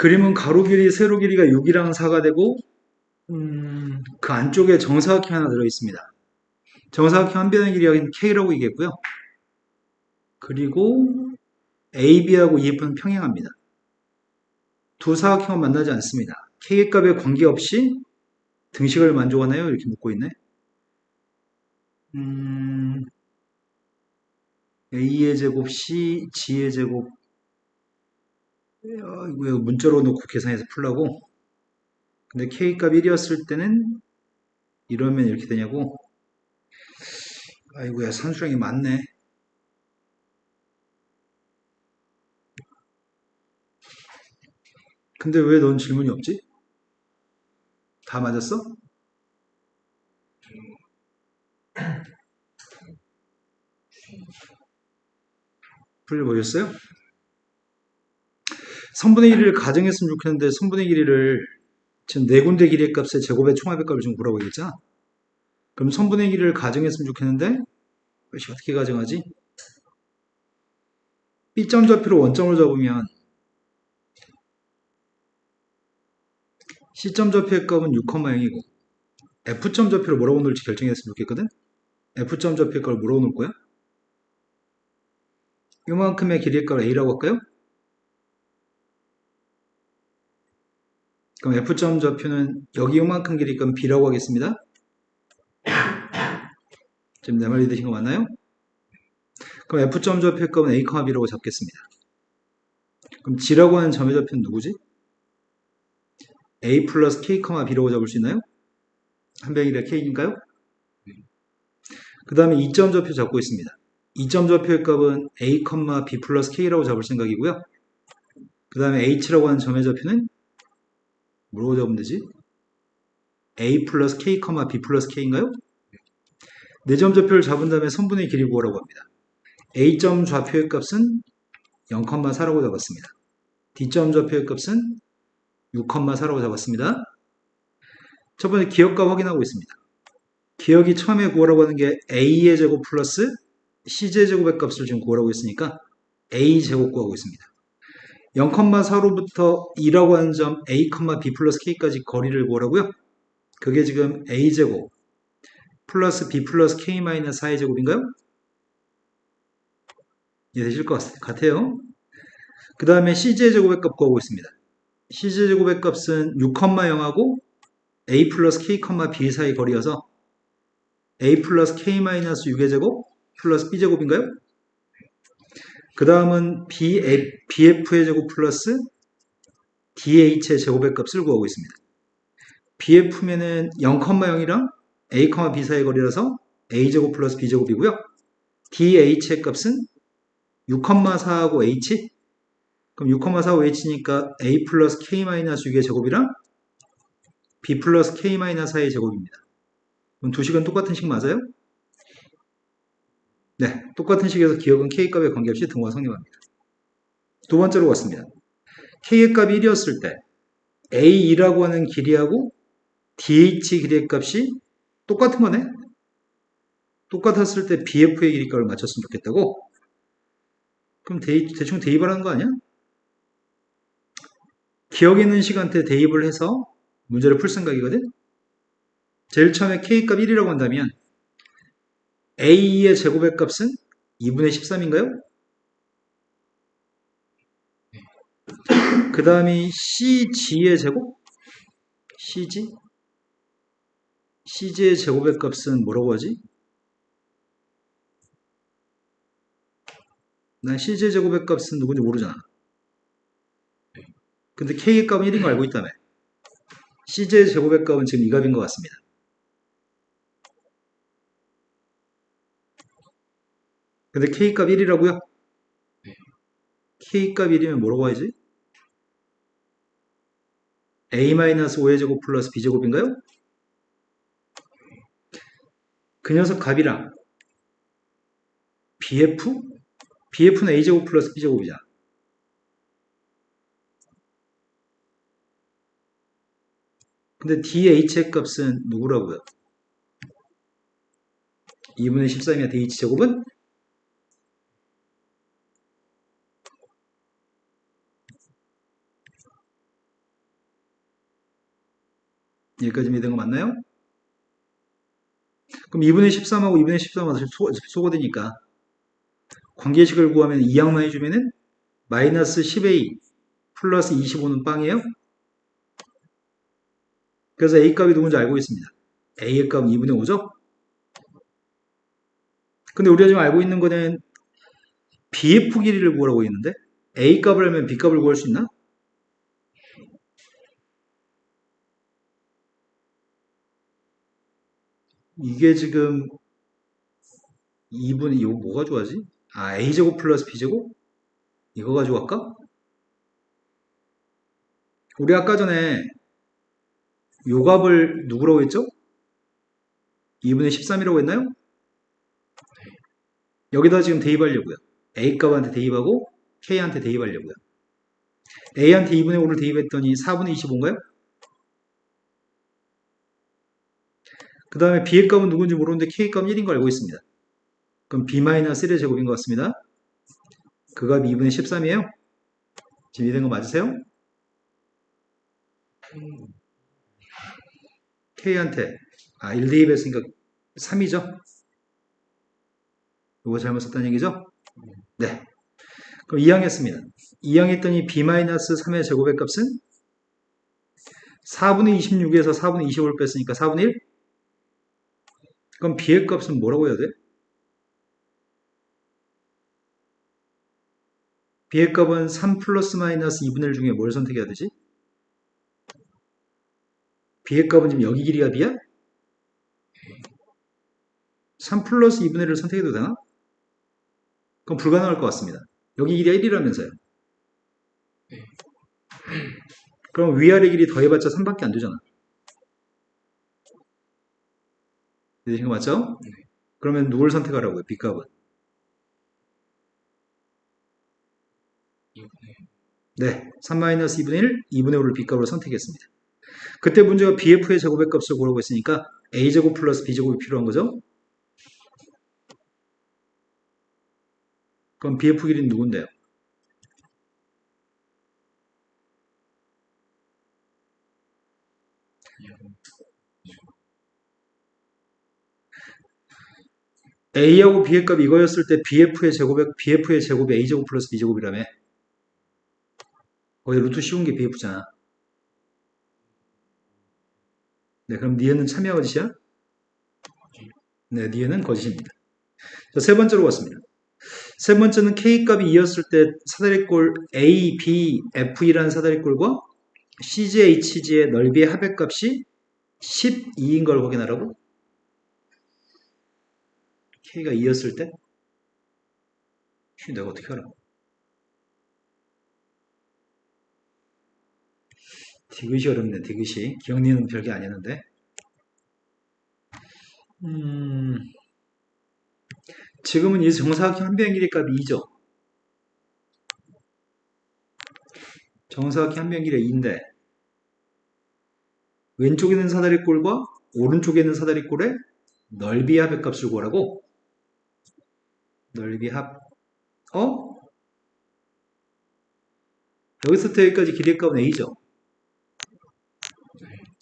그림은 가로 길이, 세로 길이가 6이랑 4가 되고 그 안쪽에 정사각형 하나 들어있습니다. 정사각형 한 변의 길이가 K라고 얘기했고요. 그리고 AB하고 EF는 평행합니다. 두 사각형은 만나지 않습니다. K의 값에 관계없이 등식을 만족하나요? 이렇게 묻고 있네. A의 제곱, G의 제곱. 이거 문자로 놓고 계산해서 풀라고? 근데 K값 1이었을 때는 이러면 이렇게 되냐고? 아이고야, 산수량이 많네. 근데 왜 넌 질문이 없지? 다 맞았어? 풀려보셨어요? 선분의 길이를 가정했으면 좋겠는데 선분의 길이를 지금 네 군데 길이의 값에 제곱의 총합의 값을 지금 구라고 얘기했잖아. 그럼 선분의 길이를 가정했으면 좋겠는데 어떻게 가정하지? B점 좌표로 원점을 잡으면 C점 좌표의 값은 6,0이고 F점 좌표를 뭐라고 놓을지 결정했으면 좋겠거든? F점 좌표의 값을 뭐라고 놓을 거야? 이만큼의 길이의 값을 A라고 할까요? 그럼 F점 좌표는 여기 이만큼 길이의 값은 B라고 하겠습니다. 지금 내 말이 되신 거 맞나요? 그럼 F점 좌표의 값은 A, B라고 잡겠습니다. 그럼 G라고 하는 점의 좌표는 누구지? A 플러스 K, B라고 잡을 수 있나요? 한 병이라 K인가요? 그 다음에 2점 좌표 잡고 있습니다. 2점 좌표의 값은 A, B 플러스 K라고 잡을 생각이고요. 그 다음에 H라고 하는 점의 좌표는 뭐라고 잡으면 되지? A 플러스 K, B 플러스 K인가요? 4점 좌표를 잡은 다음에 선분의 길이 구하라고 합니다. A점 좌표의 값은 0,4라고 잡았습니다. D점 좌표의 값은 6,4라고 잡았습니다. 첫 번째 기억값 확인하고 있습니다. 기억이 처음에 구하라고 하는 게 A의 제곱 플러스 C제 제곱의 값을 지금 구하라고 했으니까 A 제곱 구하고 있습니다. 0,4로부터 2라고 하는 점 A, B 플러스 K까지 거리를 구하라고요. 그게 지금 A 제곱 플러스 B 플러스 K 마이너스 4의 제곱인가요? 이해되실 것 같아요. 그 다음에 C제 제곱의 값 구하고 있습니다. C제 제곱의 값은 6,0하고 A 플러스 K, B 사이 거리여서 A 플러스 K 마이너스 6의 제곱 플러스 B 제곱인가요? 그 다음은 BF의 제곱 플러스 DH의 제곱의 값을 구하고 있습니다. BF면은 0,0이랑 A, B 사이 거리라서 A제곱 플러스 B제곱이고요. DH의 값은 6,4하고 H? 그럼 6,4하고 H니까 A 플러스 K 마이너스 6의 제곱이랑 B 플러스 K 마이너스 4의 제곱입니다. 그럼 두 식은 똑같은 식 맞아요? 네, 똑같은 식에서 기억은 K값에 관계없이 등호가 성립합니다. 두 번째로 갔습니다. K의 값이 1이었을 때 A2라고 하는 길이하고 DH 길이의 값이 똑같은 거네? 똑같았을 때 BF의 길이값을 맞췄으면 좋겠다고? 그럼 대충 대입을 하는 거 아니야? 기억 있는 시간대 대입을 해서 문제를 풀 생각이거든? 제일 처음에 K값 1이라고 한다면 A2의 제곱의 값은 2분의 13인가요? 그 다음이 CG의 제곱? CG? CG의 제곱의 값은 뭐라고 하지? 난 CG의 제곱의 값은 누군지 모르잖아. 근데 K의 값은 1인 거 알고 있다며. CG의 제곱의 값은 지금 이 값인 것 같습니다. 근데 K값 1이라고요? K값 1이면 뭐라고 하지? A-5의 제곱 플러스 B제곱인가요? 그 녀석 값이랑 BF? BF는 A제곱 플러스 B제곱이잖아. 근데 DH의 값은 누구라고요? 2분의 13이면 DH제곱은? 여기까지 이해된 거 맞나요? 그럼 2분의 13하고 2분의 13하고 소거되니까 관계식을 구하면 2항만 해주면은 마이너스 10a 플러스 25는 빵이에요. 그래서 a 값이 누군지 알고 있습니다. a의 값은 2분의 5죠? 근데 우리가 지금 알고 있는 거는 bf 길이를 구하라고 했는데 a 값을 알면 b 값을 구할 수 있나? 이게 지금 2분의 이거 뭐 가져가지? 아, a제곱 플러스 b제곱? 이거 가지고 갈까? 우리 아까 전에 요 값을 누구라고 했죠? 2분의 13이라고 했나요? 여기다 지금 대입하려고요. a 값한테 대입하고 k한테 대입하려고요. a한테 2분의 5를 대입했더니 4분의 25인가요? 그 다음에 b의 값은 누군지 모르는데 k 값은 1인 거 알고 있습니다. 그럼 b-1의 제곱인 것 같습니다. 그 값이 2분의 13이에요? 지금 이해된 거 맞으세요? k한테 1 대입했으니까 3이죠? 이거 잘못 썼다는 얘기죠? 네. 그럼 2항 했습니다. 2항 했더니 b-3의 제곱의 값은 4분의 26에서 4분의 25를 뺐으니까 4분의 1? 그럼 b의 값은 뭐라고 해야 돼? b의 값은 3 플러스 마이너스 2분의 1 중에 뭘 선택해야 되지? b의 값은 지금 여기 길이가 b야? 3 플러스 2분의 1을 선택해도 되나? 그럼 불가능할 것 같습니다. 여기 길이가 1이라면서요. 그럼 위아래 길이 더해봤자 3밖에 안 되잖아. 이해되신 거 맞죠? 그러면 누굴 선택하라고요? b값은. 네, 3-2분의 1, 2분의 5를 b값으로 선택했습니다. 그때 문제가 bf의 제곱의 값을 구하고 있으니까 a제곱 플러스 b제곱이 필요한 거죠? 그럼 bf 길이는 누군데요? a하고 b의 값이 이거였을 때 bf의 제곱이 a제곱 플러스 b제곱이라며. 거기 루트 씌운 게 bf잖아. 네, 그럼 니에는 참여 거짓이야? 네, 니에는 거짓입니다. 자, 세 번째로 갔습니다. 세 번째는 K값이 2였을 때 사다리꼴 A, B, F이라는 사다리꼴과 CG, HG의 넓이의 합의값이 12인 걸 확인하라고? K가 2였을 때? 내가 어떻게 알아? 디귿이 어렵네, 디귿이. 기억니는 별게 아니었는데. 지금은 이 정사각형 한 변 길이 값이 2죠. 정사각형 한 변 길이가 2인데 왼쪽에 있는 사다리꼴과 오른쪽에 있는 사다리꼴의 넓이 합의 값을 구하라고? 넓이 합. 여기서부터 여기까지 길이의 값은 A죠.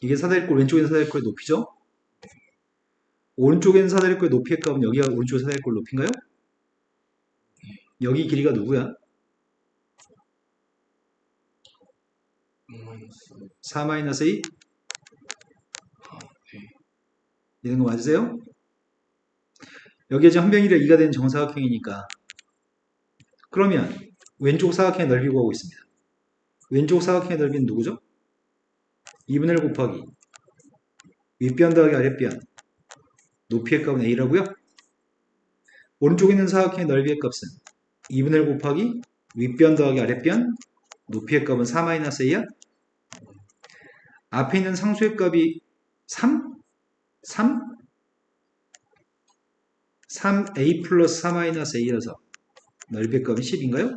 이게 사다리꼴, 왼쪽에 있는 사다리꼴의 높이죠. 오른쪽에 있는 사다리꼴의 높이의 값은 여기가 오른쪽 사다리꼴 높이인가요? 여기 길이가 누구야? 4-2? 이런 거 맞으세요? 여기에 지금 한 변 길이가 2가 되는 정사각형이니까 그러면 왼쪽 사각형의 넓이 구하고 있습니다. 왼쪽 사각형의 넓이는 누구죠? 2분의 1 곱하기 윗변 더하기 아랫변 높이의 값은 A라고요? 오른쪽에 있는 사각형의 넓이의 값은 2분의 1 곱하기 윗변 더하기 아랫변 높이의 값은 4-A야? 앞에 있는 상수의 값이 3? 3A 플러스 4-A여서 넓이의 값이 10인가요?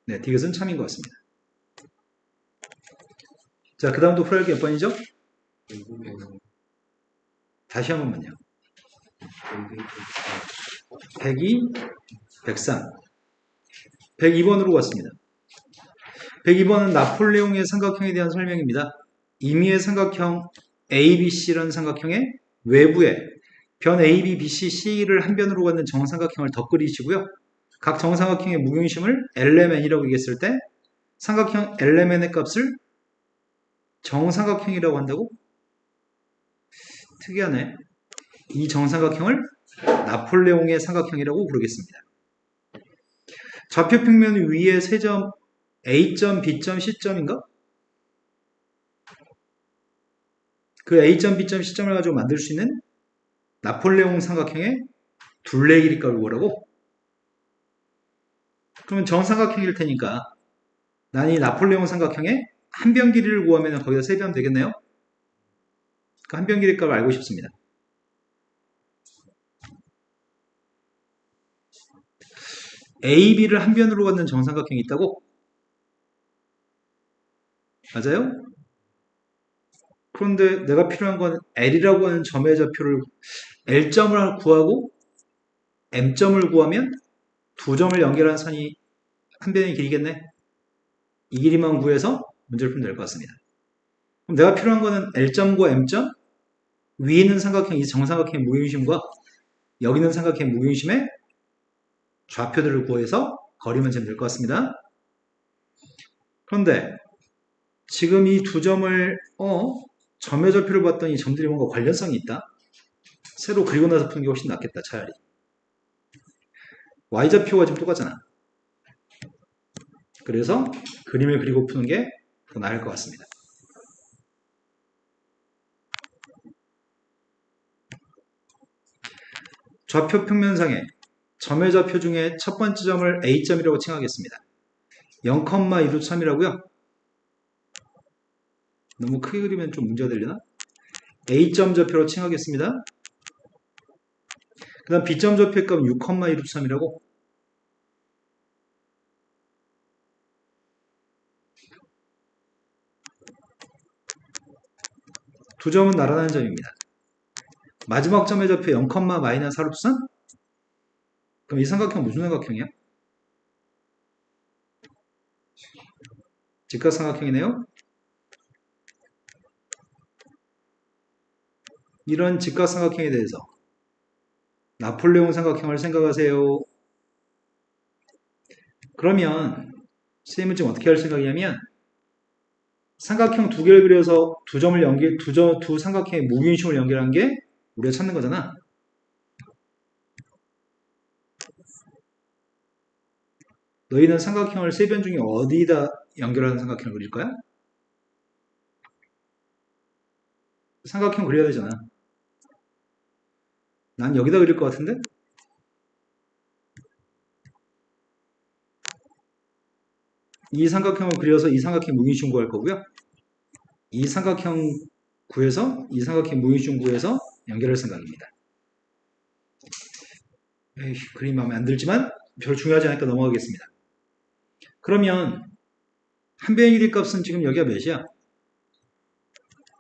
네, 디귿은 참인 것 같습니다. 자, 그 다음 또 풀어야 몇 번이죠? 다시 한 번만요. 102, 103. 102번으로 갔습니다. 102번은 나폴레옹의 삼각형에 대한 설명입니다. 임의의 삼각형 ABC라는 삼각형의 외부에 변 AB, BC, C를 한 변으로 갖는 정삼각형을 더 그리시고요. 각 정삼각형의 무경심을 LMN이라고 얘기했을 때 삼각형 LMN의 값을 정삼각형이라고 한다고? 특이하네. 이 정삼각형을 나폴레옹의 삼각형이라고 부르겠습니다. 좌표평면 위에 세 점 A점, B점, C점인가? 그 A점, B점, C점을 가지고 만들 수 있는 나폴레옹 삼각형의 둘레 길이값을 구하라고? 그러면 정삼각형일 테니까 난 이 나폴레옹 삼각형의 한 변 길이를 구하면 거기다 세배하면 되겠네요? 그 한 변 길이 값을 알고 싶습니다. AB를 한 변으로 갖는 정삼각형이 있다고? 맞아요? 그런데 내가 필요한 건 L이라고 하는 점의 좌표를 L점을 구하고 M점을 구하면 두 점을 연결한 선이 한 변의 길이겠네? 이 길이만 구해서 문제를 풀면 될 것 같습니다. 그럼 내가 필요한 거는 L점과 M점, 위에 있는 삼각형, 이 정삼각형의 무경심과 여기 있는 삼각형의 무경심의 좌표들을 구해서 거리만 재면 될 것 같습니다. 그런데 지금 이 두 점을 점의 좌표를 봤더니 점들이 뭔가 관련성이 있다. 새로 그리고 나서 푸는 게 훨씬 낫겠다. 차라리 y좌표가 지금 똑같잖아. 그래서 그림을 그리고 푸는 게 더 나을 것 같습니다. 좌표 평면상에 점의 좌표 중에 첫 번째 점을 A점이라고 칭하겠습니다. 0,2루트3이라고요? 너무 크게 그리면 좀 문제가 되려나? A점 좌표로 칭하겠습니다. 그 다음 B점 좌표의 값은 6,2루트3이라고? 두 점은 나란한 점입니다. 마지막 점의 좌표 0,-4루트3? 그럼 이 삼각형 무슨 삼각형이야? 직각삼각형이네요. 이런 직각삼각형에 대해서 나폴레옹 삼각형을 생각하세요. 그러면 선생님은 지금 어떻게 할 생각이냐면 삼각형 두 개를 그려서 두 점을 연결, 두 삼각형의 무균심을 연결한 게 우리가 찾는 거잖아. 너희는 삼각형을 세 변 중에 어디다 연결하는 삼각형을 그릴 거야? 삼각형 그려야 되잖아. 난 여기다 그릴 것 같은데? 이 삼각형을 그려서 이 삼각형 무균심 구할 거고요. 이 삼각형 구해서 이 삼각형 무균심 구해서 연결할 생각입니다. 에이, 그림 마음에 안 들지만 별 중요하지 않으니까 넘어가겠습니다. 그러면 한 변의 길이 값은 지금 여기가 몇이야?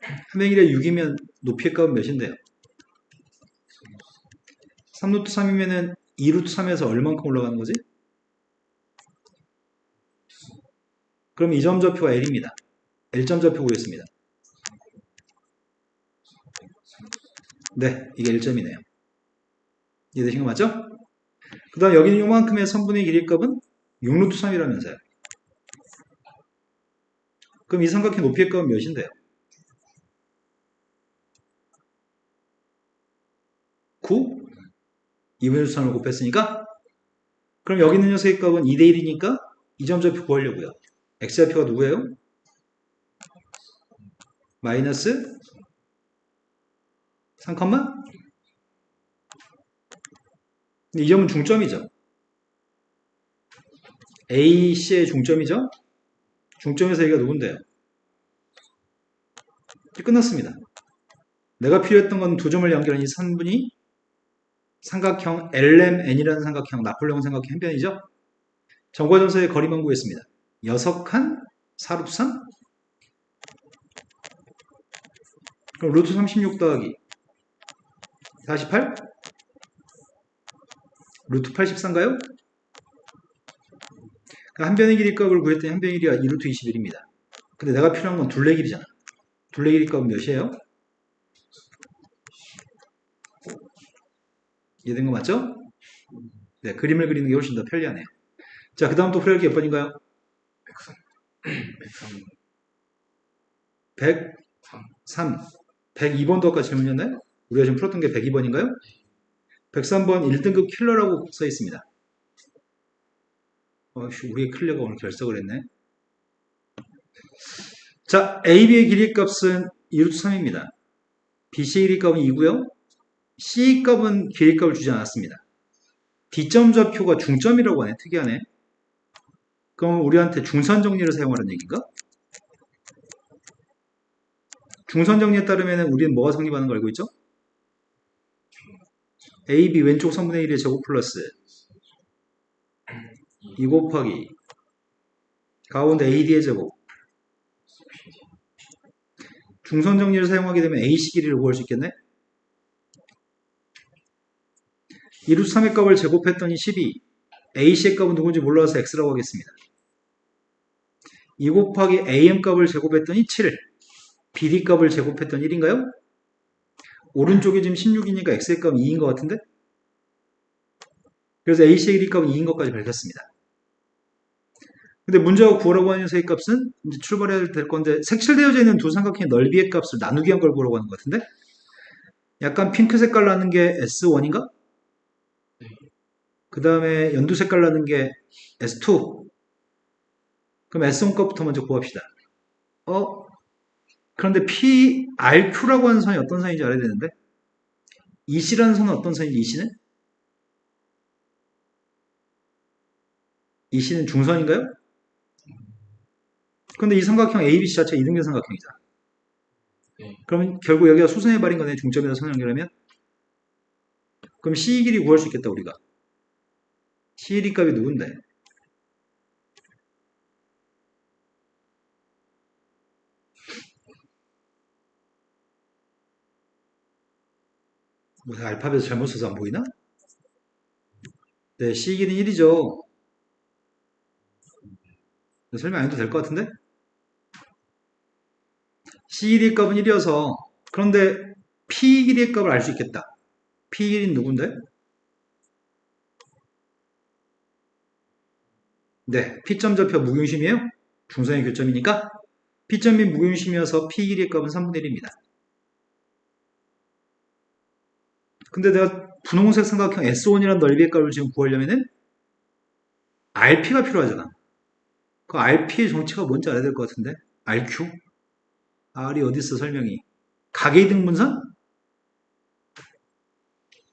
한 변의 길이가 6이면 높이의 값은 몇인데요? 3루트 3이면은 2루트 3에서 얼만큼 올라가는 거지? 그럼 이 점 좌표가 L입니다. L점 좌표 구했습니다. 네, 이게 L점이네요. 이해되신 거 맞죠? 그 다음 여기는 요만큼의 선분의 길이 값은 6루트 3이라면서요. 그럼 이 삼각형 높이의 값은 몇인데요? 9? 2분의 3을 곱했으니까 그럼 여기 있는 녀석의 값은 2대 1이니까 이 점 좌표 구하려고요. x좌표가 누구예요? 마이너스 3, 이 점은 중점이죠. AC의 중점이죠. 중점에서 여기가 누군데요? 끝났습니다. 내가 필요했던 건 두 점을 연결한 이 선분이 삼각형 LMN이라는 삼각형, 나폴레옹 삼각형 한 변이죠. 정과점서의 거리만 구했습니다. 6칸 4루트 3? 그럼 루트 36 더하기 48? 루트 84인가요? 한 변의 길이 값을 구했더니 한 변의 길이가 2루트 21입니다. 근데 내가 필요한 건 둘레 길이잖아. 둘레 길이 값은 몇이에요? 이해된 거 맞죠? 네, 그림을 그리는 게 훨씬 더 편리하네요. 자, 그 다음 또 풀이할 게 몇 번인가요? 103. 102번도 아까 질문이었나요? 우리가 지금 풀었던 게 102번인가요? 103번 1등급 킬러라고 써 있습니다. 우리의 클리어가 오늘 결석을 했네. 자, AB의 길이 값은 2루트 3입니다. BC의 길이 값은 2고요. C 값은 길이 값을 주지 않았습니다. D점 좌표가 중점이라고 하네. 특이하네. 그럼 우리한테 중선 정리를 사용하라는 얘기인가? 중선 정리에 따르면 우리는 뭐가 성립하는 걸 알고 있죠? AB 왼쪽 3분의 1의 제곱 플러스 2 곱하기 가운데 AD의 제곱. 중선 정리를 사용하게 되면 AC 길이를 구할 수 있겠네? 2루트 3의 값을 제곱했더니 12. AC의 값은 누군지 몰라서 X라고 하겠습니다. 2 곱하기 AM 값을 제곱했더니 7. BD 값을 제곱했더니 1인가요? 오른쪽에 지금 16이니까 X의 값은 2인 것 같은데? 그래서 AC의 길이 값은 2인 것까지 밝혔습니다. 근데 문제가 구하라고 하는 녀석의 값은 이제 출발해야 될 건데 색칠되어져 있는 두 삼각형의 넓이의 값을 나누기 한 걸 구하라고 하는 것 같은데? 약간 핑크 색깔 나는 게 S1인가? 그 다음에 연두 색깔 나는 게 S2. 그럼 S1 값부터 먼저 구합시다. 그런데 PRQ라고 하는 선이 어떤 선인지 알아야 되는데 EC라는 선은 어떤 선인지 EC는? EC는 중선인가요? 근데 이 삼각형 ABC 자체가 이등변 삼각형이잖아. 그러면 결국 여기가 수선해 버린 거네. 중점에서 선 연결하면. 그럼 C 길이 구할 수 있겠다 우리가. C 길이 값이 누군데? 뭐 알파벳 잘못 써서 안 보이나? 네, C 길이는 1이죠. 설명 안 해도 될 것 같은데? C 길이 값은 1이어서 그런데 P 길이의 값을 알 수 있겠다. P 길이는 누군데? 네, P점 좌표 무균심이에요. 중선의 교점이니까 P점이 무균심이어서 P 길이의 값은 3분의 1입니다. 근데 내가 분홍색 삼각형 S1이라는 넓이의 값을 지금 구하려면은 RP가 필요하잖아. 그 RP의 정체가 뭔지 알아야 될 것 같은데? RQ? R이 어디 있어 설명이? 각의 등분선?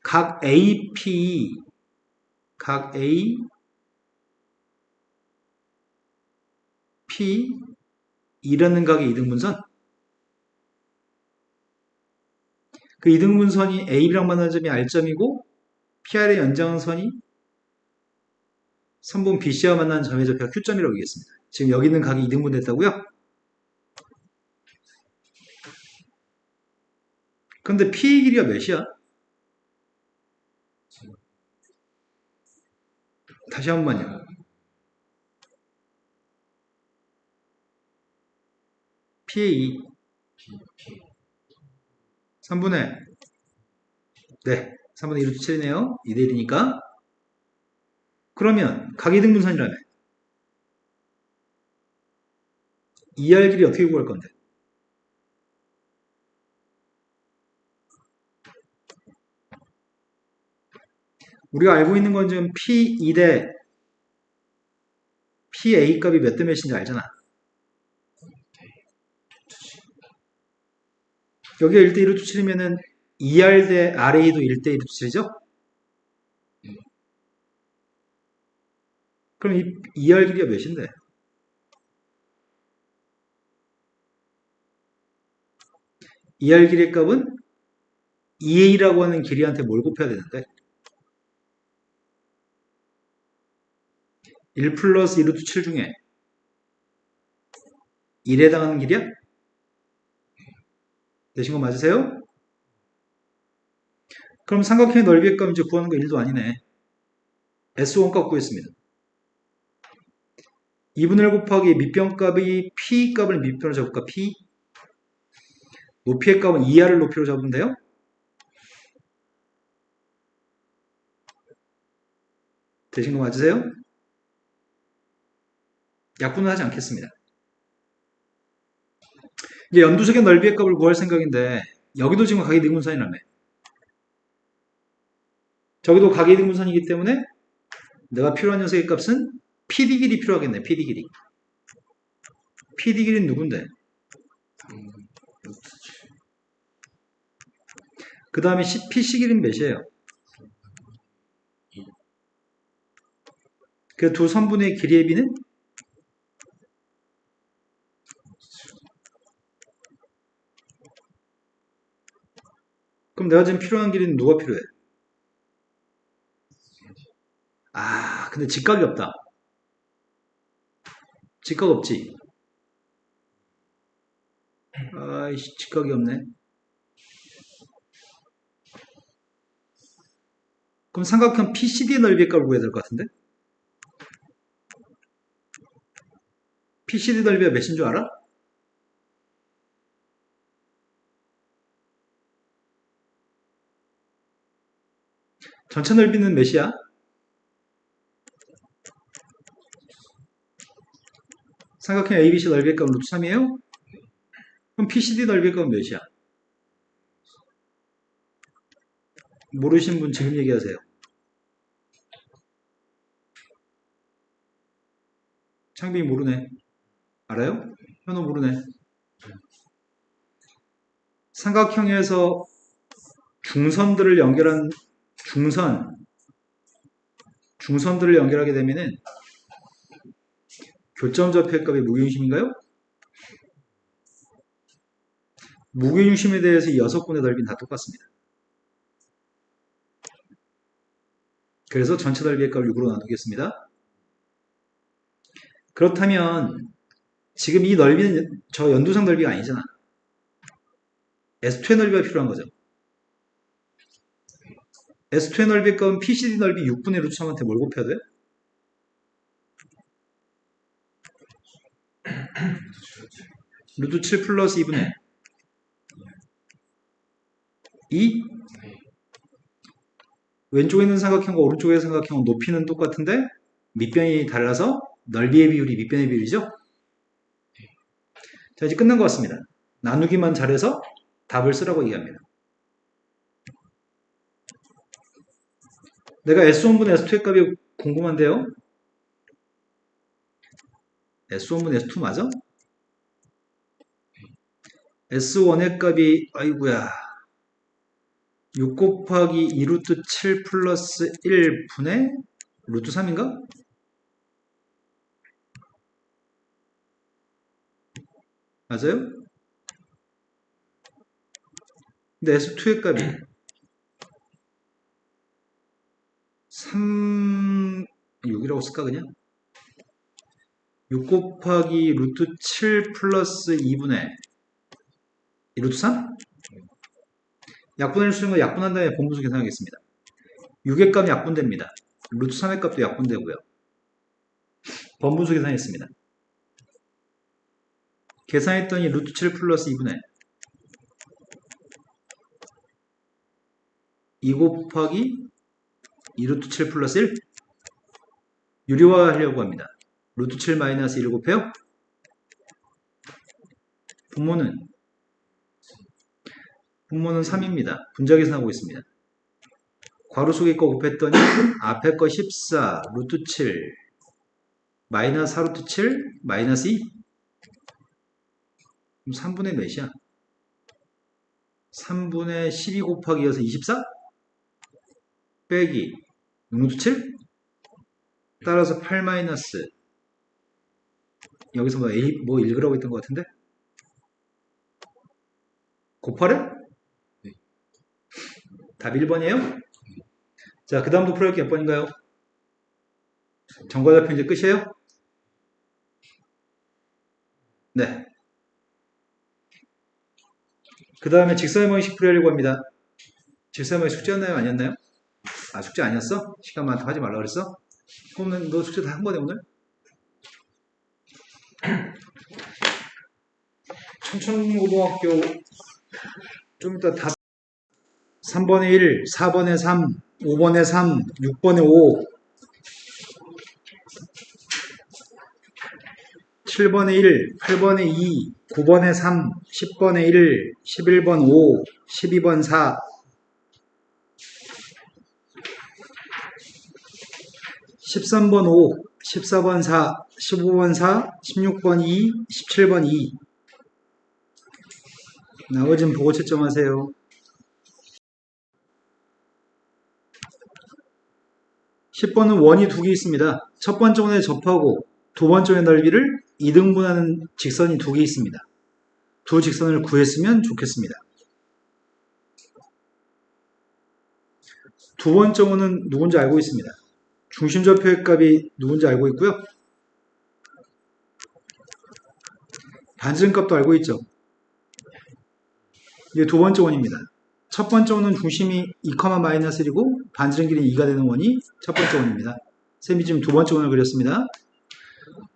각 AP, 각 A, P, 이라는 각의 이등분선? 그 이등분선이 A랑 만나는 점이 R점이고 PR의 연장선이 선분 BC와 만나는 점의 좌표가 Q점이라고 하겠습니다. 지금 여기 있는 각이 이등분됐다고요? 근데 P의 길이가 몇이야? 다시 한 번만요. P의 2. 3분의 네, 3분의 1루트 7이네요. 2대 1이니까. 그러면 각이등분선이라면 2R 길이 어떻게 구할 건데? 우리가 알고 있는 건 지금 P2 대 PA 값이 몇 대 몇인지 알잖아. 여기가 1대 1루트 7이면은 2R 대 RA도 1대 1루트 7이죠? 그럼 이 2R 길이가 몇인데? 이 r 길이의 값은 2A라고 하는 길이한테 뭘 곱해야 되는데? 1 플러스 2루트 7 중에 1에 해당하는 길이야? 되신 거 맞으세요? 그럼 삼각형의 넓이의 값 이제 구하는 거 1도 아니네. S1 값 구했습니다. 2분의 1 곱하기 밑변 값이 P 값을 밑변으로 잡을까? P? 높이의 값은 2r을 높이로 잡으면 돼요? 되신 거 맞으세요? 약분은 하지 않겠습니다. 이제 연두색의 넓이의 값을 구할 생각인데 여기도 지금 각이등분선이라며. 저기도 각이등분선이기 때문에 내가 필요한 녀석의 값은 PD 길이 필요하겠네. PD 길이. PD 길이는 누군데? 그 다음에 PC 길이는 몇이에요? 그 두 선분의 길이의 비는? 그럼 내가 지금 필요한 길이는 누가 필요해? 아, 근데 직각이 없다. 직각 없지? 아이씨, 직각이 없네. 그럼 삼각형 PCD의 넓이의 값을 구해야 될 것 같은데? PCD 넓이가 몇인 줄 알아? 전체 넓이는 몇이야? 삼각형 ABC 넓이의 값은 루트 3이에요? 그럼 PCD 넓이의 값은 몇이야? 모르시는 분 지금 얘기하세요. 창빈이 모르네. 알아요? 현우 모르네. 삼각형에서 중선들을 연결한 중선들을 연결하게 되면은 교점 좌표의 값이 무게중심인가요? 무게중심에 대해서 이 6분의 넓이는 다 똑같습니다. 그래서 전체 넓이의 값을 6으로 나누겠습니다. 그렇다면 지금 이 넓이는 저 연두상 넓이가 아니잖아. S2의 넓이가 필요한 거죠. S2의 넓이의 값은 PCD 넓이 6분의 루트 3한테 뭘 곱해야 돼? 루트 7 플러스 2분의 2? 왼쪽에 있는 삼각형과 오른쪽에 있는 삼각형은 높이는 똑같은데 밑변이 달라서 넓이의 비율이 밑변의 비율이죠? 자, 이제 끝난 것 같습니다. 나누기만 잘해서 답을 쓰라고 얘기합니다. 내가 S1분의 S2의 값이 궁금한데요? S1분의 S2 맞아? S1의 값이 아이구야 6 곱하기 2루트 7 플러스 1분의 루트 3인가? 맞아요? 근데 S2의 값이 3, 6이라고 쓸까 그냥? 6 곱하기 루트 7 플러스 2분의 루트 3? 약분을 쓰는 거 약분한 다음에 본분수 계산하겠습니다. 6의 값이 약분됩니다. 루트 3의 값도 약분되고요. 번분수 계산했습니다. 계산했더니 루트 7 플러스 2분의 2 곱하기 2루트 7 플러스 1 유리화 하려고 합니다. 루트 7 마이너스 1을 곱해요. 분모는 3입니다. 분자 계산하고 있습니다. 괄호 속에 거 곱했더니 앞에 거 14 루트 7 마이너스 4 루트 7 마이너스 2 그럼 3분의 몇이야? 3분의 12 곱하기 여서 24 빼기 6루트 7 따라서 8 마이너스 여기서 뭐 읽으라고 했던 것 같은데 곱하래? 답 1번이에요? 자, 그 다음도 풀어할 게 몇 번인가요? 정과좌표 이제 끝이에요? 네. 그 다음에 직사의 모양식 풀이하려고 합니다. 직사의 모양식 숙제였나요? 아니었나요? 아, 숙제 아니었어? 시간 많다고 하지 말라 그랬어? 그러면 너 숙제 다 한 거네, 오늘? 천천고등학교 좀 이따 답 3번에 1, 4번에 3, 5번에 3, 6번에 5, 7번에 1, 8번에 2, 9번에 3, 10번에 1, 11번 5, 12번 4, 13번 5, 14번 4, 15번 4, 16번 2, 17번 2. 나머지는 보고 채점하세요. 10번은 원이 두 개 있습니다. 첫 번째 원에 접하고 두 번째 원의 넓이를 2등분하는 직선이 두 개 있습니다. 두 직선을 구했으면 좋겠습니다. 두 번째 원은 누군지 알고 있습니다. 중심좌표의 값이 누군지 알고 있고요. 반지름값도 알고 있죠. 이게 두 번째 원입니다. 첫 번째 원은 중심이 2,-1이고 반지름 길이는 2가 되는 원이 첫 번째 원입니다. 쌤이 지금 두 번째 원을 그렸습니다.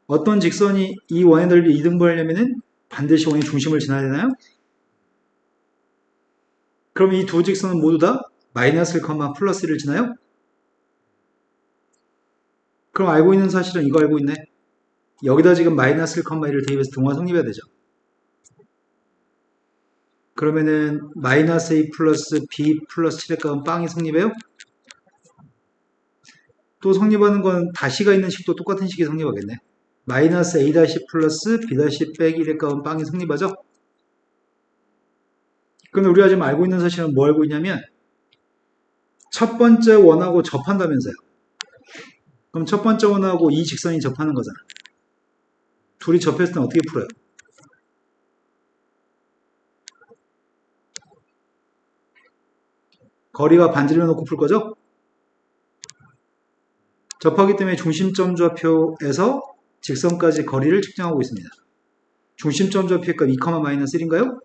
어떤 직선이 이 원의 넓이 2등분 하려면 반드시 원의 중심을 지나야 되나요? 그럼 이 두 직선은 모두 다 마이너스 1, 플러스 1을 지나요? 그럼 알고 있는 사실은 이거 알고 있네. 여기다 지금 마이너스 1, 1을 대입해서 등호가 성립해야 되죠. 그러면은 마이너스 a 플러스 b 플러스 7의 값은 빵이 성립해요? 또 성립하는 건 다시가 있는 식도 똑같은 식이 성립하겠네. 마이너스 a 다시 플러스 b 다시 빼기 1의 값은 빵이 성립하죠? 그런데 우리가 지금 알고 있는 사실은 뭐 알고 있냐면 첫 번째 원하고 접한다면서요. 그럼 첫 번째 원하고 이 직선이 접하는 거잖아. 둘이 접했을 때 어떻게 풀어요? 거리가 반지름을 놓고 풀 거죠? 접하기 때문에 중심점 좌표에서 직선까지 거리를 측정하고 있습니다. 중심점 좌표의 값 2,-1인가요?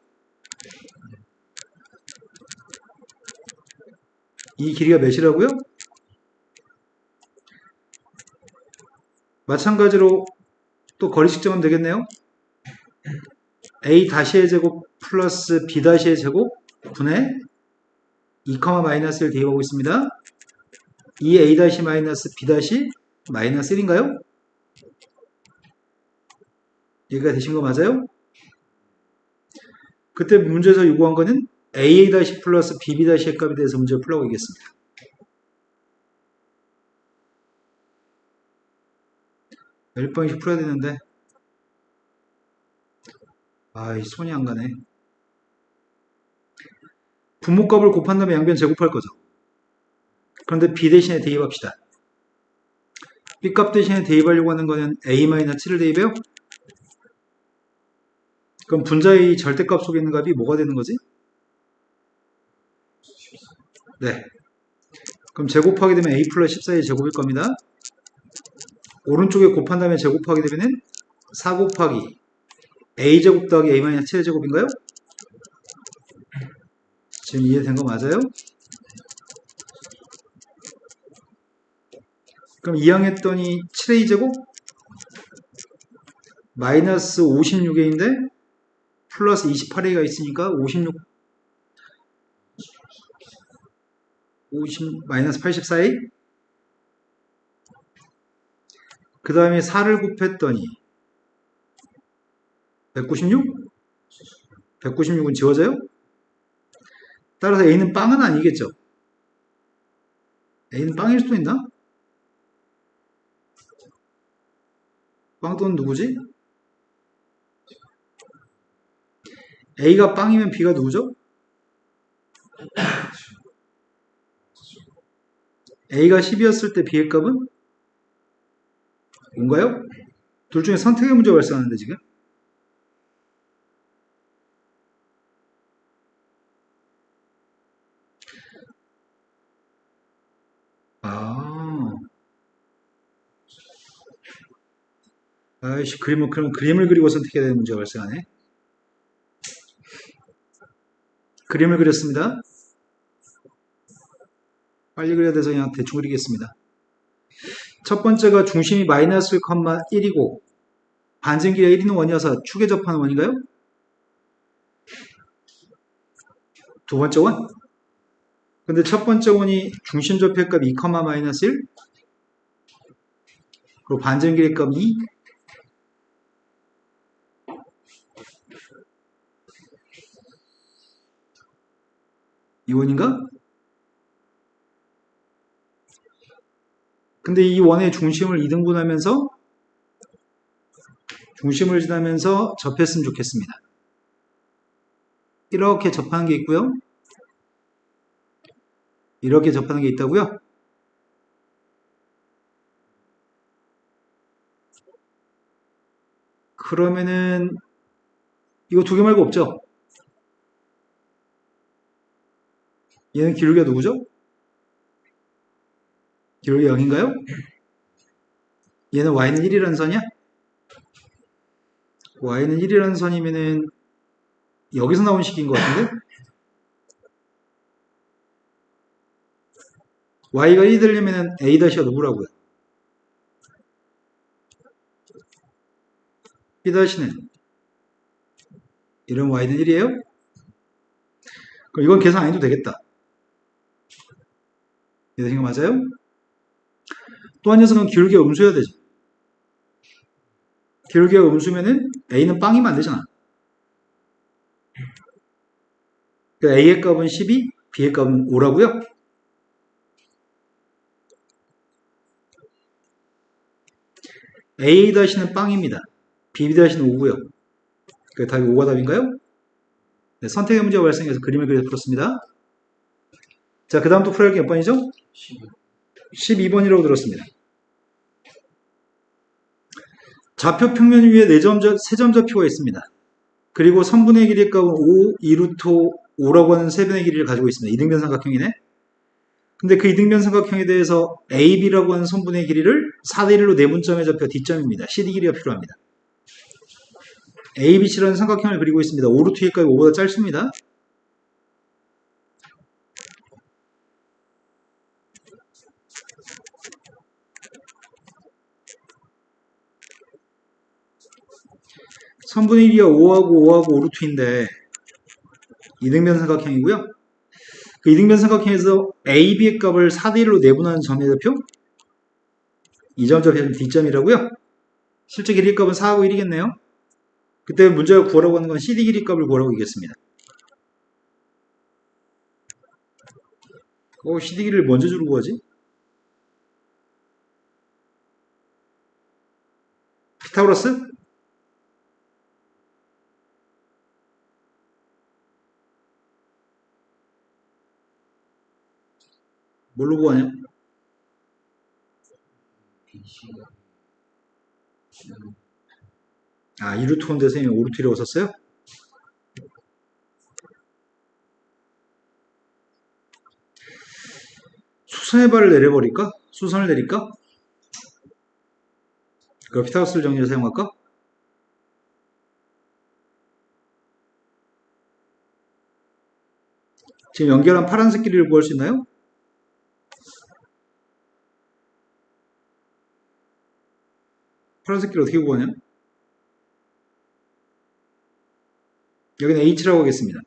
이 길이가 몇이라고요? 마찬가지로 또 거리 측정하면 되겠네요. a-의 제곱 플러스 b-의 제곱 분의 2,-1을 대입하고 있습니다. 이 a- 마이너스 b- 마이너스 1인가요? 여기가 되신 거 맞아요? 그때 문제에서 요구한 거는 a- 플러스 bb- 의 값에 대해서 문제를 풀라고 얘기했습니다. 몇 번씩 풀어야 되는데 이 손이 안 가네. 분모값을 곱한 다음에 양변 제곱할 거죠. 그런데 b 대신에 대입합시다. b 값 대신에 대입하려고 하는 거는 a-7을 대입해요? 그럼 분자의 절대값 속에 있는 값이 뭐가 되는 거지? 네. 그럼 제곱하게 되면 a 플러스 14의 제곱일 겁니다. 오른쪽에 곱한 다음에 제곱하게 되면 4 곱하기 a제곱 더하기 a-7의 제곱인가요? 지금 이해된 거 맞아요? 그럼 이항했더니 7a 제곱 마이너스 56a인데 플러스 28a가 있으니까 50 마이너스 84a 그 다음에 4를 곱했더니 196? 196은 지워져요? 따라서 a는 빵은 아니겠죠? a는 빵일 수도 있나? 빵또는 누구지? a가 빵이면 b가 누구죠? a가 10이었을 때 b의 값은 뭔가요? 둘 중에 선택의 문제가 발생하는데 지금? 아이씨, 그럼 그림을 그리고 선택해야 되는 문제가 발생하네. 그림을 그렸습니다. 빨리 그려야 돼서 그냥 대충 그리겠습니다. 첫 번째가 중심이 마이너스 1,1이고 반증 길이가 1 있는 원이어서 축에 접하는 원인가요? 두 번째 원? 근데 첫 번째 원이 중심 좌표값 2, 마이너스 1 그리고 반전 길이값 2 이 원인가? 근데 이 원의 중심을 2등분하면서 중심을 지나면서 접했으면 좋겠습니다. 이렇게 접하는 게 있고요. 이렇게 접하는 게 있다고요? 그러면은 이거 두 개 말고 없죠? 얘는 기울기가 누구죠? 기울기 0인가요? 얘는 y는 1이라는 선이야? y는 1이라는 선이면은 여기서 나온 식인 것 같은데? y가 1이 되려면 a-가 누구라고요? b-는 이런 y는 1이에요? 그럼 이건 계산 안 해도 되겠다. 이 생각 맞아요? 또 한 녀석은 기울기가 음수여야 되죠. 기울기가 음수면은 a는 빵이면 안 되잖아. 그러니까 a의 값은 12, b의 값은 5라고요? a-는 빵입니다. b-는 5고요. 그 답이 5가 답인가요? 네, 선택의 문제가 발생해서 그림을 그려서 풀었습니다. 자, 그 다음 또 풀어야 할 게 몇 번이죠? 12번이라고 들었습니다. 좌표 평면 위에 3점 좌표가 있습니다. 그리고 선분의 길이의 값은 5, 2루트 5라고 하는 세변의 길이를 가지고 있습니다. 이등변 삼각형이네. 근데 그 이등변 삼각형에 대해서 AB라고 하는 선분의 길이를 4대 1로 내분점의 좌표 D점입니다. CD 길이가 필요합니다. ABC라는 삼각형을 그리고 있습니다. 5루트 2의 값이 5보다 짧습니다. 선분의 1이가 5하고 5루트인데 이등변 삼각형이고요. 그 이등변 삼각형에서 AB의 값을 4대 1로 내분하는 점의 좌표 이 점 좌표는 D점이라고요. 실제 길이 값은 4하고 1이겠네요. 그때 문제가 구하라고 하는 건 CD 길이 값을 구하라고 하겠습니다. CD 길이를 먼저 주로 구하지? 피타고라스? 뭘로 구하냐? 2루트인데 선생님이 5루트라고 썼어요? 수선의 발을 내려버릴까? 수선을 내릴까? 그럼 피타고라스를 정리해서 사용할까? 지금 연결한 파란색 길이를 구할 수 있나요? 파란색 길이 어떻게 구하냐? 여기는 H라고 하겠습니다.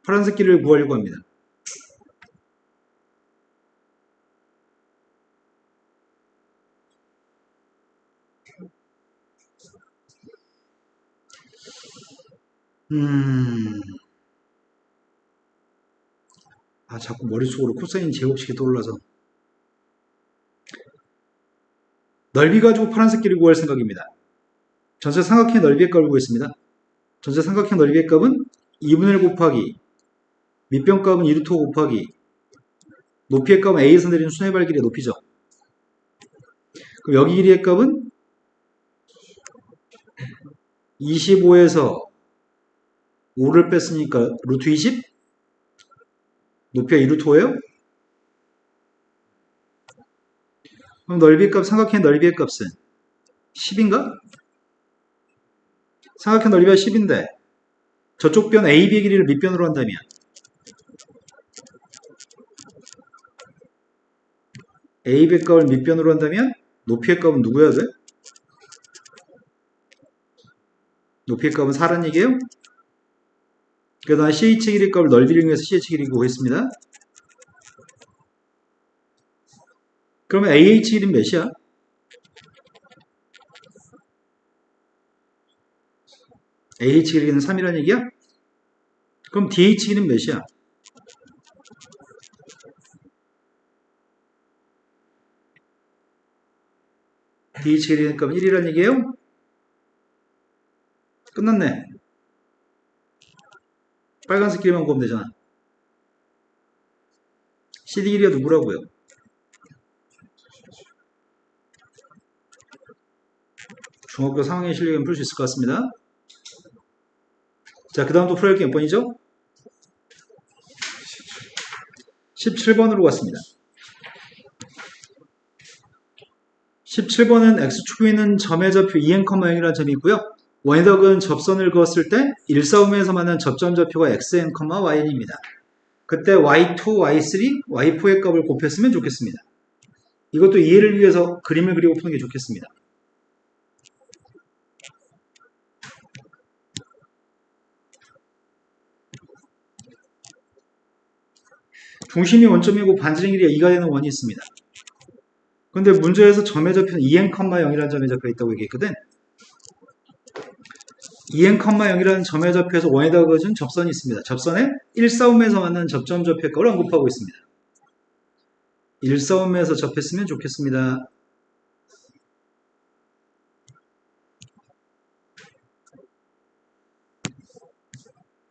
파란색 길이를 구하려고 합니다. 자꾸 머릿속으로 코사인 제곱식이 떠올라서. 넓이 가지고 파란색 길이를 구할 생각입니다. 전체 삼각형의 넓이의 값을 구했습니다. 전체 삼각형 넓이의 값은 2분의 1 곱하기 밑변 값은 2루트 5 곱하기 높이의 값은 A에서 내리는 수뇌발 길이의 높이죠. 그럼 여기 길이의 값은 25에서 5를 뺐으니까 루트 20? 높이가 2루트 5예요? 그럼 넓이의 값, 삼각형의 넓이의 값은 10인가? 삼각형 넓이가 10인데 저쪽 변 AB의 길이를 밑변으로 한다면 AB의 값을 밑변으로 한다면 높이의 값은 누구여야 돼? 높이의 값은 4란 얘기예요? 그래서 난 CH 길이 값을 넓이를 위해서 CH 길이 구했습니다. 그러면 AH 길이는 몇이야? AH 길이는 3이라는 얘기야? 그럼 DH 길이는 몇이야? DH 길이는 값 1이라는 얘기예요? 끝났네. 빨간색 길이만 구하면 되잖아. CD 길이가 누구라고요? 중학교 3학년 실력이면 풀 수 있을 것 같습니다. 자, 그 다음 또 풀어야 할 게 몇 번이죠? 17번으로 갔습니다. 17번은 X축에 있는 점의 좌표 2n,0이라는 점이 있고요. 원위덕은 접선을 그었을 때 1사음에서 만난 접점 좌표가 xn, yn입니다. 그때 y2, y3, y4의 값을 곱했으면 좋겠습니다. 이것도 이해를 위해서 그림을 그리고 푸는 게 좋겠습니다. 중심이 원점이고 반지름 길이가 2가 되는 원이 있습니다. 근데 문제에서 점의 좌표는 2n,0이라는 점에 잡혀 있다고 얘기했거든. 2n,0이라는 점의 좌표에서 원에다 그어준 접선이 있습니다. 접선에 1사음에서 만난 접점 좌표의 값을 언급하고 있습니다. 1사음에서 접했으면 좋겠습니다.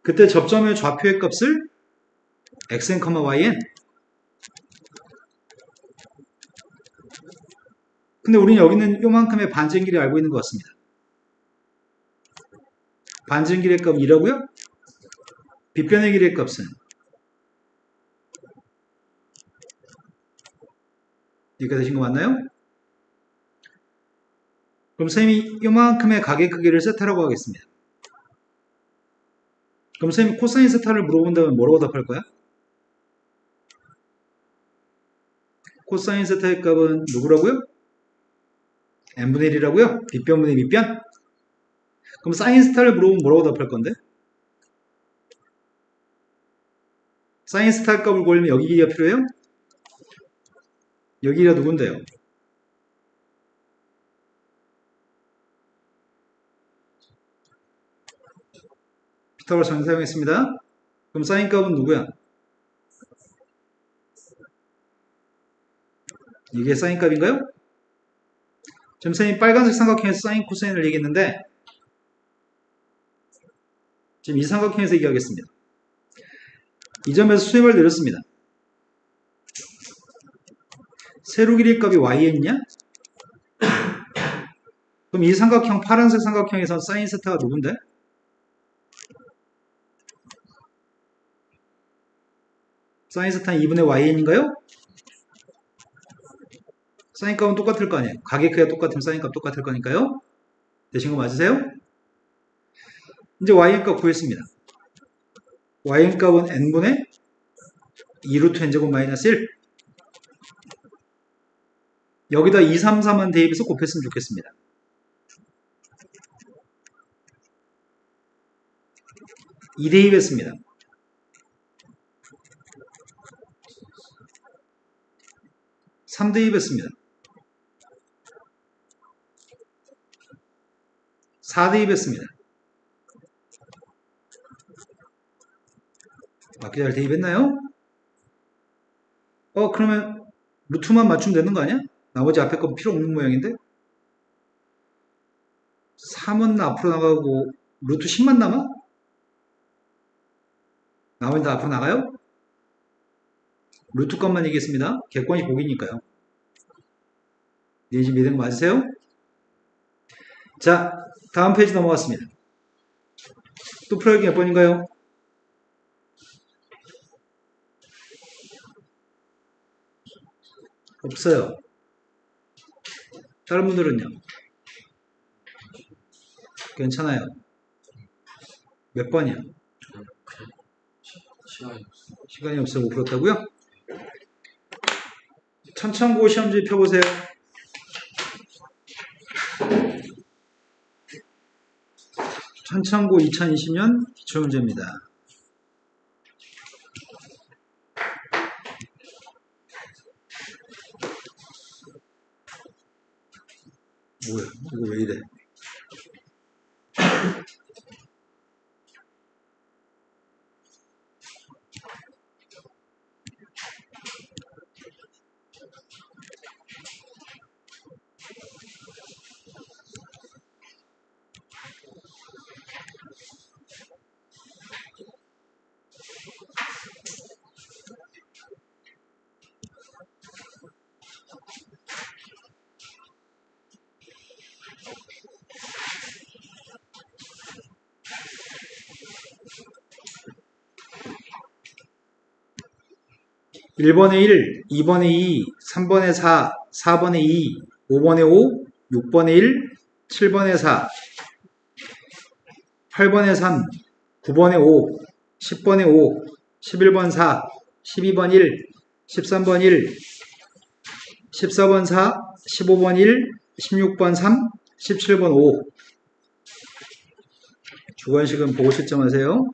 그때 접점의 좌표의 값을 xn, yn. 근데 우리는 여기는 요만큼의 반지름 길이 알고 있는 것 같습니다. 반지름 길이의 값은 2라고요? 빗변의 길이의 값은 이렇게 되신 거 맞나요? 그럼 선생님이 요만큼의 가게 크기를 세타라고 하겠습니다. 그럼 선생님이 코사인 세타를 물어본다면 뭐라고 답할 거야? 코사인 세타의 값은 누구라고요? n분의 1이라고요? 빗변분의 밑변? 그럼 사인 세타를 물어보면 뭐라고 답할 건데? 사인 세타 값을 구하려면 여기 길이가 필요해요? 여기가 누군데요? 피타고라스 정리 사용했습니다. 그럼 사인 값은 누구야? 이게 사인 값인가요? 지금 선생님 빨간색 삼각형에서 사인 코사인을 얘기했는데 지금 이 삼각형에서 얘기하겠습니다. 이 점에서 수렴을 내렸습니다. 세로 길이 값이yn이냐? 그럼 이 삼각형 파란색 삼각형에서 사인 세타가 누군데? 사인 세타는 2분의 yn인가요? 사인 값은 똑같을 거 아니에요. 가계 크기가 똑같으면 사인 값 똑같을 거니까요. 되신 거 맞으세요? 이제 yn 값 구했습니다. yn 값은 n분의 2루트 n제곱 마이너스 1. 여기다 2, 3, 4만 대입해서 곱했으면 좋겠습니다. 2 대입했습니다. 3 대입했습니다. 4 대입했습니다. 맞게 잘 대입했나요? 그러면 루트만 맞추면 되는 거 아니야? 나머지 앞에 거 필요 없는 모양인데? 3은 앞으로 나가고 루트 10만 남아? 나머지 다 앞으로 나가요? 루트 값만 얘기했습니다. 객관식 보기니까요. 네, 지금 이해된 거 맞으세요? 자, 다음 페이지 넘어갔습니다. 또 풀어야 할 게 몇 번인가요? 없어요. 다른 분들은요? 괜찮아요. 몇 번이요? 시간이 없어서 못 풀었다고요? 천천고 시험지 펴보세요. 천천고 2020년 기출문제입니다. 뭐야? 이거 왜 이래? 1번에 1, 2번에 2, 3번에 4, 4번에 2, 5번에 5, 6번에 1, 7번에 4, 8번에 3, 9번에 5, 10번에 5, 11번 4, 12번 1, 13번 1, 14번 4, 15번 1, 16번 3, 17번 5. 주관식은 보고 채점하세요.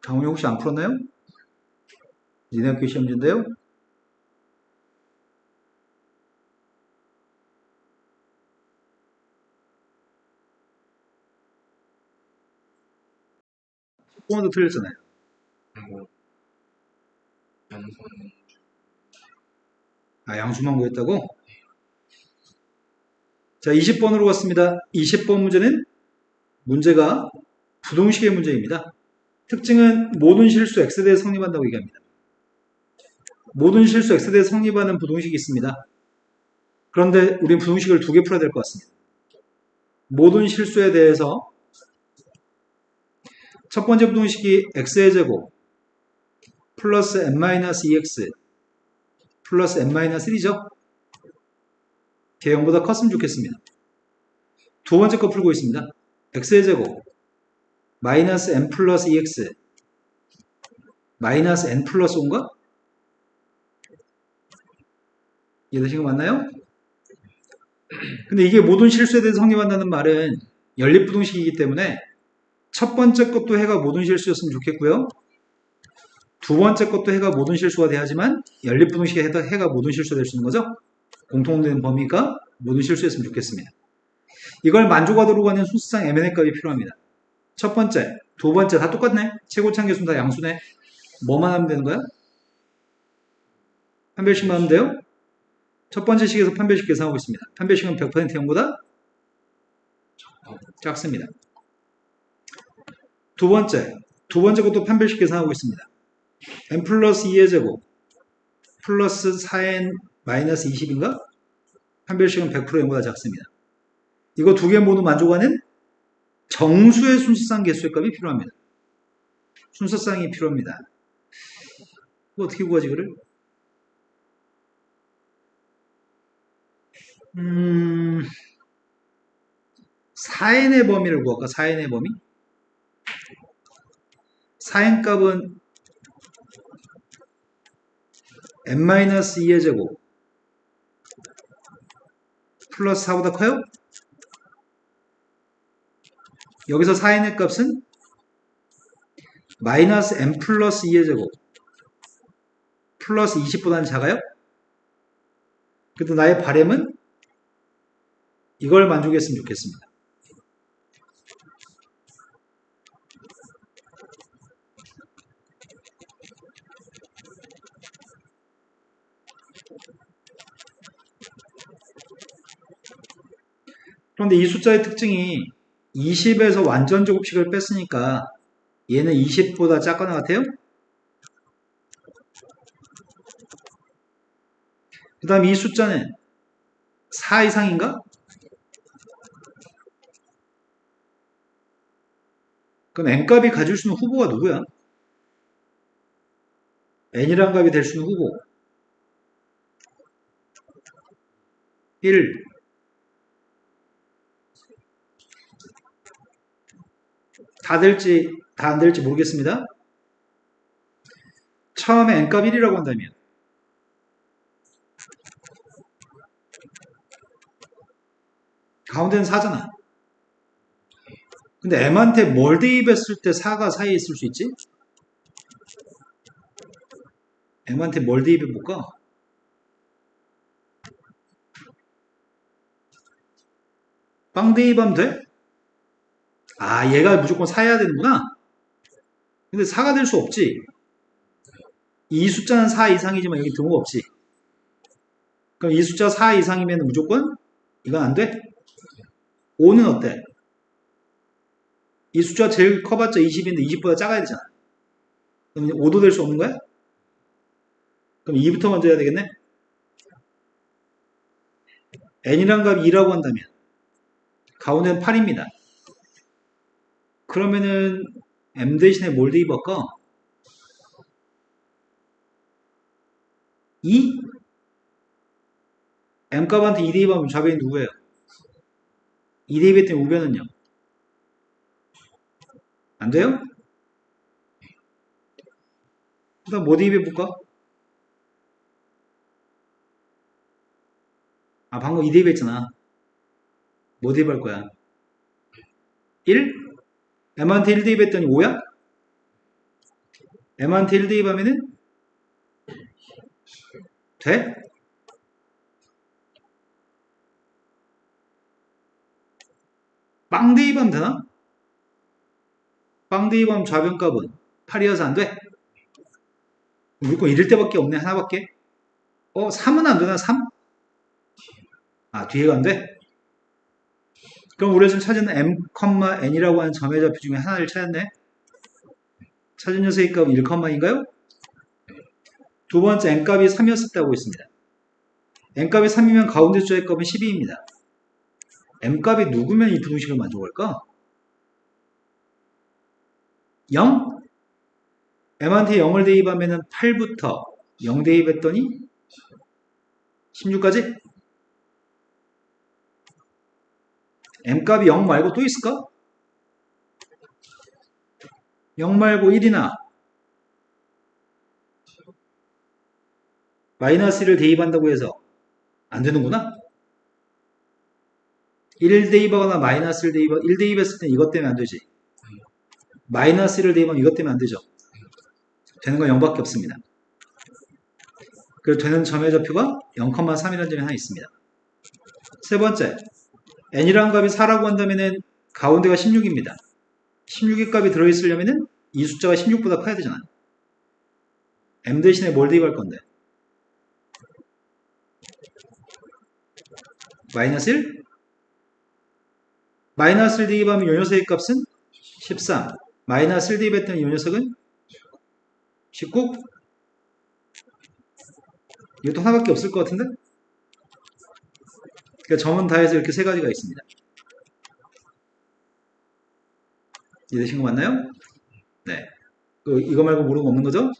강훈이 혹시 안 풀었나요? 니네 학교 시험지인데요? 번도 틀렸잖아요. 양수만 구했다고? 자, 20번으로 갔습니다. 20번 문제는 문제가 부동식의 문제입니다. 특징은 모든 실수 x대에 성립한다고 얘기합니다. 모든 실수 x대에 성립하는 부동식이 있습니다. 그런데 우린 부동식을 두 개 풀어야 될 것 같습니다. 모든 실수에 대해서 첫 번째 부동식이 x의 제곱 플러스 n-2x 플러스 n-1이죠. 걔 0보다 컸으면 좋겠습니다. 두 번째 거 풀고 있습니다. x의 제곱 마이너스 n 플러스 2x 마이너스 n 플러스 5인가? 이해되신 거 맞나요? 근데 이게 모든 실수에 대해서 성립한다는 말은 연립부동식이기 때문에 첫 번째 것도 해가 모든 실수였으면 좋겠고요. 두 번째 것도 해가 모든 실수가 돼야지만 연립부동식에 해가 모든 실수가 될 수 있는 거죠. 공통된 범위가 모든 실수였으면 좋겠습니다. 이걸 만족하도록 하는 수수상 mn의 값이 필요합니다. 첫 번째, 두 번째 다 똑같네. 최고차계수는 다 양수네. 뭐만 하면 되는 거야? 판별식만 하면 돼요? 첫 번째 식에서 판별식 계산하고 있습니다. 판별식은 100% 0보다 작습니다. 두 번째 것도 판별식 계산하고 있습니다. n 플러스 2의 제곱 플러스 4n 마이너스 20인가? 판별식은 100% 0보다 작습니다. 이거 두 개 모두 만족하는 정수의 순서상 개수의 값이 필요합니다. 순서상이 필요합니다. 이거 어떻게 구하지 그를? 4n의 범위를 구할까? 4n의 범위? 4n 값은 n-2의 제곱 플러스 4보다 커요? 여기서 4n의 값은 마이너스 n 플러스 2의 제곱 플러스 20보다는 작아요? 그래도 나의 바램은 이걸 만족했으면 좋겠습니다. 그런데 이 숫자의 특징이 20에서 완전 제곱식을 뺐으니까 얘는 20보다 작거나 같아요? 그 다음 이 숫자는 4 이상인가? 그럼 n값이 가질 수 있는 후보가 누구야? n이란 값이 될 수 있는 후보 1 다 될지 다 안 될지 모르겠습니다. 처음에 n값 1이라고 한다면 가운데는 4잖아. 근데 m한테 뭘 대입했을 때 4가 사이에 있을 수 있지? M한테 뭘 대입해볼까? 빵 대입하면 돼? 아, 얘가 무조건 4해야 되는구나? 근데 4가 될 수 없지. 이 숫자는 4 이상이지만 여기 등호가 없지. 그럼 이 숫자 4 이상이면 무조건 이건 안 돼? 5는 어때? 이 숫자 제일 커봤자 20인데 20보다 작아야 되잖아. 그럼 5도 될 수 없는 거야? 그럼 2부터 먼저 해야 되겠네? n이란 값이 2라고 한다면 가운데는 8입니다. 그러면은 m 대신에 뭘 대입할까? 2? m 값한테 2 대입하면 좌변이 누구예요? 2 대입했더니 우변은요? 안 돼요? 그다음 뭐 대입해볼까? 아, 방금 2 대입했잖아. 뭐 대입할 거야? 1? m한테 1 대입했더니 5야? m한테 1 대입하면은 돼? 빵 대입하면 되나? 빵 대입하면 좌변값은 8이어서 안 돼? 무조건 1일 때밖에 없네. 하나밖에? 3은 안 되나? 3? 아, 뒤에가 안 돼? 그럼 우리가 지금 찾은 m, n이라고 하는 점의 좌표 중에 하나를 찾았네. 찾은 녀석의 값은 1,인가요? 두 번째 n값이 3이었다고 했습니다. n값이 3이면 가운데 숫자의 값은 12입니다. m값이 누구면 이 두공식을 만족할까? 0? m한테 0을 대입하면 8부터 0 대입했더니 16까지? m값이 0 말고 또 있을까? 0 말고 1이나 마이너스 1을 대입한다고 해서 안 되는구나? 1 대입하거나 마이너스 1 대입했을 땐 이것 때문에 안 되지. 마이너스 1을 대입하면 이것 때문에 안 되죠. 되는 건 0밖에 없습니다. 그래서 되는 점의 좌표가 0,3이라는 점이 하나 있습니다. 세 번째, n이라는 값이 4라고 한다면 가운데가 16입니다. 16의 값이 들어있으려면 이 숫자가 16보다 커야 되잖아. m 대신에 뭘 대입할 건데? 마이너스 1? 마이너스 1 대입하면 이 녀석의 값은 13. 마이너스 1 대입했던 이 녀석은 19? 이것도 하나밖에 없을 것 같은데? 그러니까 점은 다 해서 이렇게 세 가지가 있습니다. 이해되신 거 맞나요? 네. 이거 말고 모르는 거 없는 거죠?